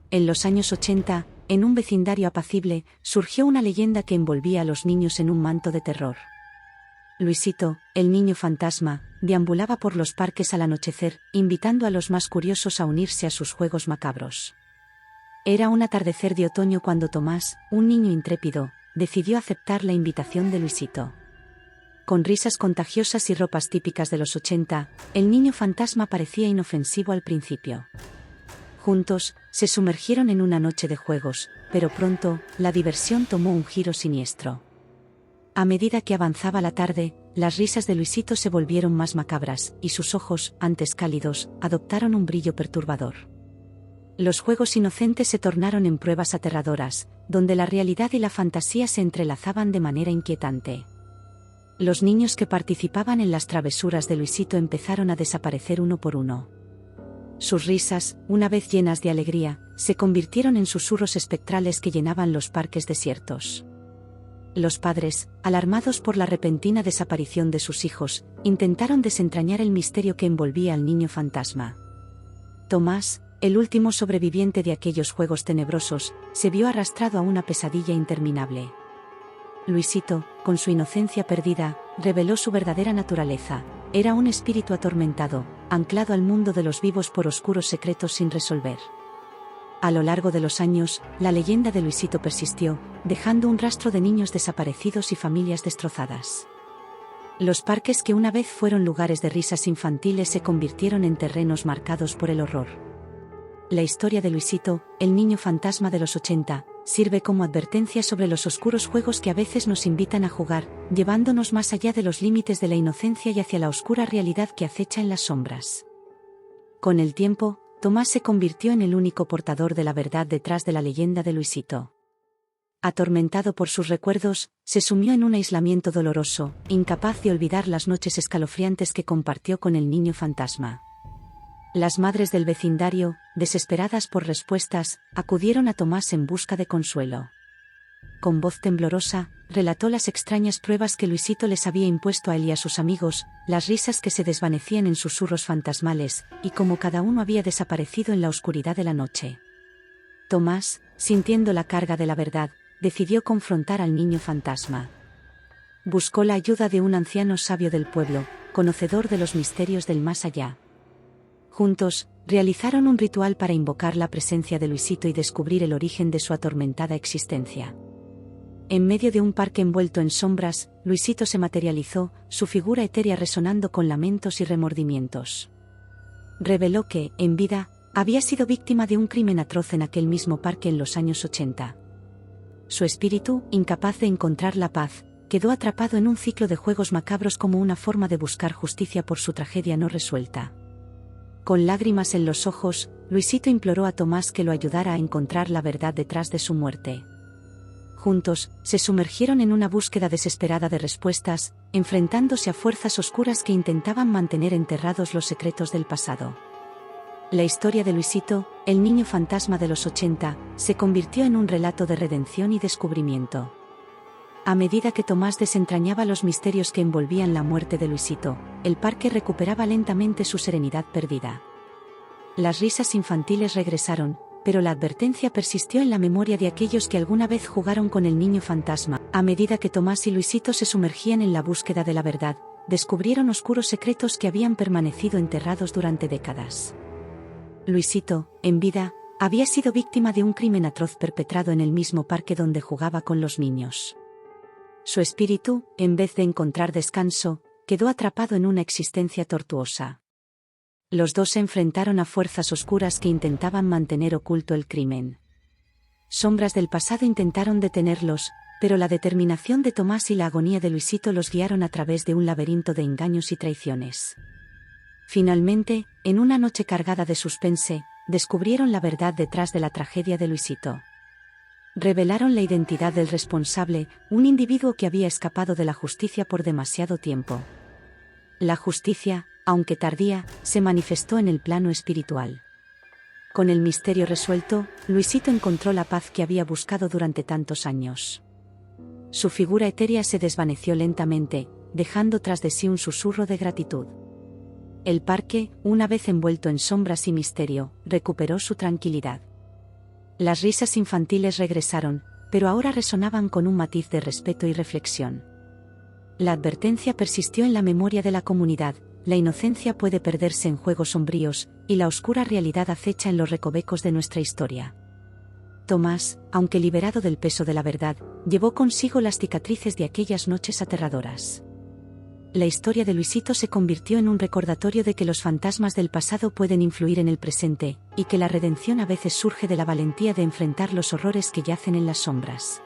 En los años 80, en un vecindario apacible, surgió una leyenda que envolvía a los niños en un manto de terror. Luisito, el niño fantasma, deambulaba por los parques al anochecer, invitando a los más curiosos a unirse a sus juegos macabros. Era un atardecer de otoño cuando Tomás, un niño intrépido, decidió aceptar la invitación de Luisito. Con risas contagiosas y ropas típicas de los 80, el niño fantasma parecía inofensivo al principio. Juntos, se sumergieron en una noche de juegos, pero pronto, la diversión tomó un giro siniestro. A medida que avanzaba la tarde, las risas de Luisito se volvieron más macabras, y sus ojos, antes cálidos, adoptaron un brillo perturbador. Los juegos inocentes se tornaron en pruebas aterradoras, donde la realidad y la fantasía se entrelazaban de manera inquietante. Los niños que participaban en las travesuras de Luisito empezaron a desaparecer uno por uno. Sus risas, una vez llenas de alegría, se convirtieron en susurros espectrales que llenaban los parques desiertos. Los padres, alarmados por la repentina desaparición de sus hijos, intentaron desentrañar el misterio que envolvía al niño fantasma. Tomás, el último sobreviviente de aquellos juegos tenebrosos, se vio arrastrado a una pesadilla interminable. Luisito, con su inocencia perdida, reveló su verdadera naturaleza. Era un espíritu atormentado, anclado al mundo de los vivos por oscuros secretos sin resolver. A lo largo de los años, la leyenda de Luisito persistió, dejando un rastro de niños desaparecidos y familias destrozadas. Los parques que una vez fueron lugares de risas infantiles se convirtieron en terrenos marcados por el horror. La historia de Luisito, el niño fantasma de los 80, sirve como advertencia sobre los oscuros juegos que a veces nos invitan a jugar, llevándonos más allá de los límites de la inocencia y hacia la oscura realidad que acecha en las sombras. Con el tiempo, Tomás se convirtió en el único portador de la verdad detrás de la leyenda de Luisito. Atormentado por sus recuerdos, se sumió en un aislamiento doloroso, incapaz de olvidar las noches escalofriantes que compartió con el niño fantasma. Las madres del vecindario, desesperadas por respuestas, acudieron a Tomás en busca de consuelo. Con voz temblorosa, relató las extrañas pruebas que Luisito les había impuesto a él y a sus amigos, las risas que se desvanecían en susurros fantasmales, y cómo cada uno había desaparecido en la oscuridad de la noche. Tomás, sintiendo la carga de la verdad, decidió confrontar al niño fantasma. Buscó la ayuda de un anciano sabio del pueblo, conocedor de los misterios del más allá. Juntos, realizaron un ritual para invocar la presencia de Luisito y descubrir el origen de su atormentada existencia. En medio de un parque envuelto en sombras, Luisito se materializó, su figura etérea resonando con lamentos y remordimientos. Reveló que, en vida, había sido víctima de un crimen atroz en aquel mismo parque en los años 80. Su espíritu, incapaz de encontrar la paz, quedó atrapado en un ciclo de juegos macabros como una forma de buscar justicia por su tragedia no resuelta. Con lágrimas en los ojos, Luisito imploró a Tomás que lo ayudara a encontrar la verdad detrás de su muerte. Juntos, se sumergieron en una búsqueda desesperada de respuestas, enfrentándose a fuerzas oscuras que intentaban mantener enterrados los secretos del pasado. La historia de Luisito, el niño fantasma de los 80, se convirtió en un relato de redención y descubrimiento. A medida que Tomás desentrañaba los misterios que envolvían la muerte de Luisito, el parque recuperaba lentamente su serenidad perdida. Las risas infantiles regresaron, pero la advertencia persistió en la memoria de aquellos que alguna vez jugaron con el niño fantasma. A medida que Tomás y Luisito se sumergían en la búsqueda de la verdad, descubrieron oscuros secretos que habían permanecido enterrados durante décadas. Luisito, en vida, había sido víctima de un crimen atroz perpetrado en el mismo parque donde jugaba con los niños. Su espíritu, en vez de encontrar descanso, quedó atrapado en una existencia tortuosa. Los dos se enfrentaron a fuerzas oscuras que intentaban mantener oculto el crimen. Sombras del pasado intentaron detenerlos, pero la determinación de Tomás y la agonía de Luisito los guiaron a través de un laberinto de engaños y traiciones. Finalmente, en una noche cargada de suspense, descubrieron la verdad detrás de la tragedia de Luisito. Revelaron la identidad del responsable, un individuo que había escapado de la justicia por demasiado tiempo. La justicia, aunque tardía, se manifestó en el plano espiritual. Con el misterio resuelto, Luisito encontró la paz que había buscado durante tantos años. Su figura etérea se desvaneció lentamente, dejando tras de sí un susurro de gratitud. El parque, una vez envuelto en sombras y misterio, recuperó su tranquilidad. Las risas infantiles regresaron, pero ahora resonaban con un matiz de respeto y reflexión. La advertencia persistió en la memoria de la comunidad: la inocencia puede perderse en juegos sombríos, y la oscura realidad acecha en los recovecos de nuestra historia. Tomás, aunque liberado del peso de la verdad, llevó consigo las cicatrices de aquellas noches aterradoras. La historia de Luisito se convirtió en un recordatorio de que los fantasmas del pasado pueden influir en el presente, y que la redención a veces surge de la valentía de enfrentar los horrores que yacen en las sombras.